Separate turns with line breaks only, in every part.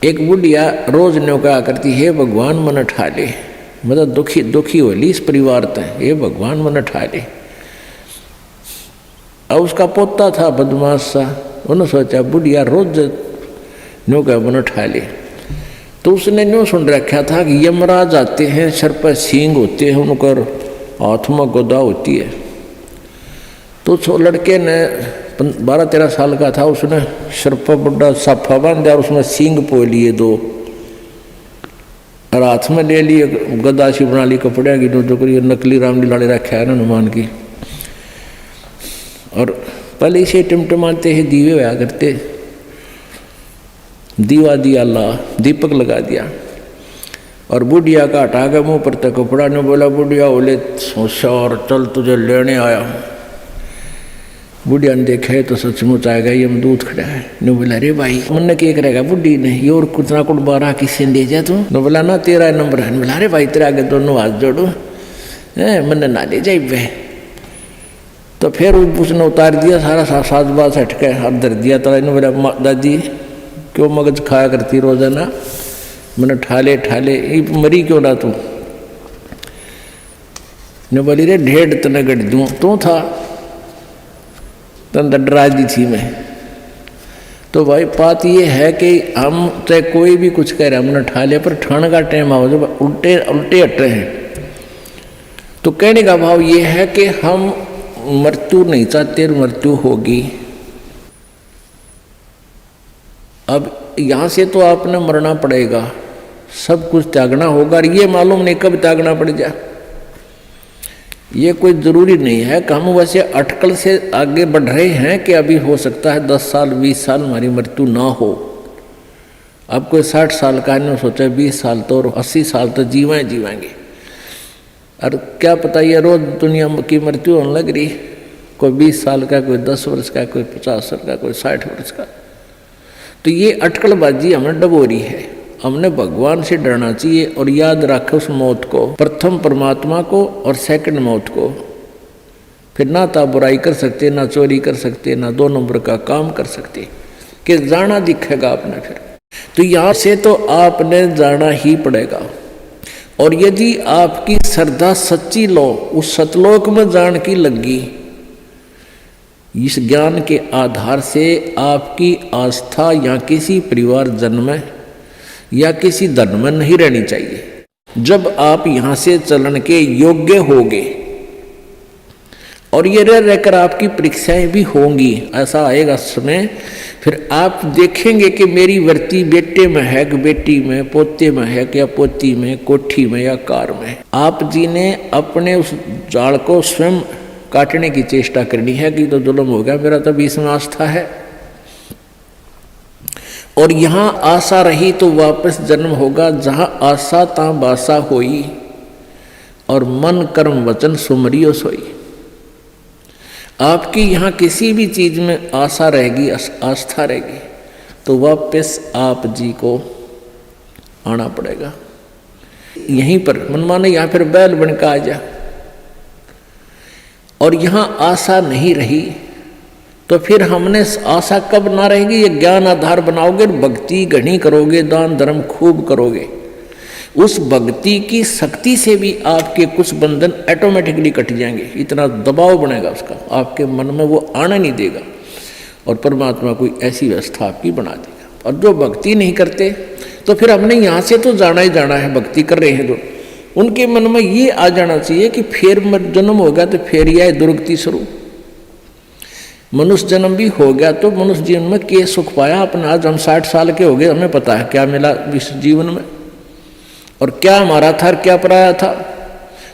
एक बुढ़िया रोज न्यो कहा करती है भगवान मन ठा ले, मतलब दुखी होली इस परिवार तक, ये भगवान मन ठा ले। अब उसका पोता था बदमाश सा, उन्होंने सोचा बुढ़िया रोज न्यो कहा मन ठा ले, तो उसने न्यो सुन रखा था कि यमराज आते हैं, सर पर सींग होते हैं, उनकर हाथ में गदा होती है। तो लड़के ने 12-13 साल का था, उसने सर पर बड़ा साफा बांध दिया और उसमें सींग पो लिए 2 और हाथ में ले लिए गदा सी बना ली कपड़े की, जो करिए नकली रामलीला रखा है ना हनुमान की। और पहले इसे टिमटमाते ही दीवे होया करते, दीवा दिया ला, दीपक लगा दिया और बुढ़िया का हटा के मुँह पर तक कपड़ा ने बोला बुढ़िया बोले होशियार चल तुझे लेने आया हूँ। बुढ़िया ने देखा है तो सचमुच आएगा ये दूध खड़ा है। ने बोला अरे भाई मन के करेगा बुढ़ी ने ये और कुछ ना कुछ 12 किसी ने दे जा तू। ने बोला ना तेरा नंबर है। बोला अरे भाई तेरे आगे दोनों हाथ जोड़ो मन ना ले जाए। तो फिर उसने उतार दिया सारा साज बाज हटके हाथ धर दिया। तो इन्होंने बोला दादी क्यों मगज खाया करती रोजाना, मैंने ठाले मरी क्यों ना तू। ने बोली रे ढेड़ तने गढ़ दूँ तू था तन डरा दी थी मैं। तो भाई बात ये है कि हम चाहे कोई भी कुछ कह रहे हमने ठाले पर ठाने का टाइम आओ जब उल्टे हटे हैं। तो कहने का भाव ये है कि हम मृत्यु नहीं चाहते, मृत्यु होगी। अब यहाँ से तो आपने मरना पड़ेगा, सब कुछ त्यागना होगा और ये मालूम नहीं कब त्यागना पड़ जाए। ये कोई ज़रूरी नहीं है कि हम वैसे अटकल से आगे बढ़ रहे हैं कि अभी हो सकता है 10 साल 20 साल हमारी मृत्यु ना हो। अब कोई 60 साल का नहीं सोचा 20 साल तो और 80 साल तो जीवेंगे। और क्या पता ये रोज़ दुनिया की मृत्यु होने लग रही, कोई 20 साल का, कोई 10 वर्ष का, कोई 50 साल का, कोई 60 वर्ष का। तो ये अटकलबाजी हमें डबोरी है। हमने भगवान से डरना चाहिए और याद रखें उस मौत को, प्रथम परमात्मा को और सेकंड मौत को। फिर ना तो बुराई कर सकते, ना चोरी कर सकते, ना 2 नंबर का काम कर सकते, कि जाना दिखेगा आपने। फिर तो यहाँ से तो आपने जाना ही पड़ेगा। और यदि आपकी श्रद्धा सच्ची लो उस सतलोक में जान की लगी, इस ज्ञान के आधार से आपकी आस्था या किसी परिवार जन्म में या किसी धन में नहीं रहनी चाहिए। जब आप यहाँ से चलन के योग्य होंगे और ये रहकर आपकी परीक्षाएं भी होंगी, ऐसा आएगा समय, फिर आप देखेंगे कि मेरी वृत्ति बेटे में है कि बेटी में, पोते में है कि या पोती में, कोठी में या कार में। आप जी ने अपने उस जाल को स्वयं काटने की चेष्टा करनी है कि तो जुल्म हो गया, मेरा तो बीच में आस्था है। और यहाँ आशा रही तो वापस जन्म होगा, जहाँ आशा ता बासा होई और मन कर्म वचन सुमरियो सोई। आपकी यहाँ किसी भी चीज में आशा रहेगी, आस्था रहेगी, तो वापस आप जी को आना पड़ेगा। यहीं पर मन माने यहाँ फिर बैल बनकर आ जा। और यहाँ आशा नहीं रही तो फिर हमने आशा कब ना रहेगी, ये ज्ञान आधार बनाओगे, भक्ति घनी करोगे, दान धर्म खूब करोगे, उस भक्ति की शक्ति से भी आपके कुछ बंधन ऑटोमेटिकली कट जाएंगे। इतना दबाव बनेगा उसका, आपके मन में वो आने नहीं देगा और परमात्मा कोई ऐसी व्यवस्था आपकी बना देगा। और जो भक्ति नहीं करते तो फिर हमने यहाँ से तो जाना ही जाना है, भक्ति कर रहे हैं जो, उनके मन में ये आ जाना चाहिए कि फिर जन्म होगा तो फिर यह दुर्गति शुरू। मनुष्य जन्म भी हो गया तो मनुष्य जीवन में क्या सुख पाया अपने। आज हम 60 साल के हो गए, हमें पता है क्या मिला इस जीवन में और क्या हमारा था और क्या पराया था।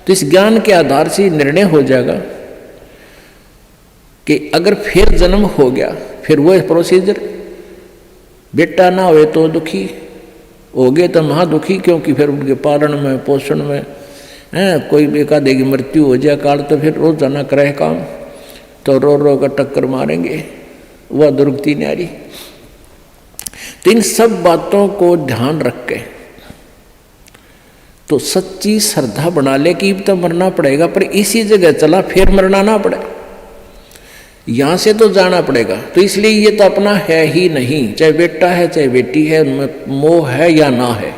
तो इस ज्ञान के आधार से निर्णय हो जाएगा कि अगर फिर जन्म हो गया फिर वो प्रोसीजर, बेटा ना हुए तो दुखी हो गए तो महा दुखी, क्योंकि फिर उनके पालन में पोषण में कोई बेका देगी मृत्यु हो जाए काल, तो फिर रोज जाना करे काम, तो रो कर टक्कर मारेंगे, वह दुर्गति न्यारी। तो इन सब बातों को ध्यान रख के तो सच्ची श्रद्धा बना ले कि तो मरना पड़ेगा, पर इसी जगह चला फिर मरना ना पड़े। यहां से तो जाना पड़ेगा। तो इसलिए ये तो अपना है ही नहीं, चाहे बेटा है चाहे बेटी है, उनमें मोह है या ना है।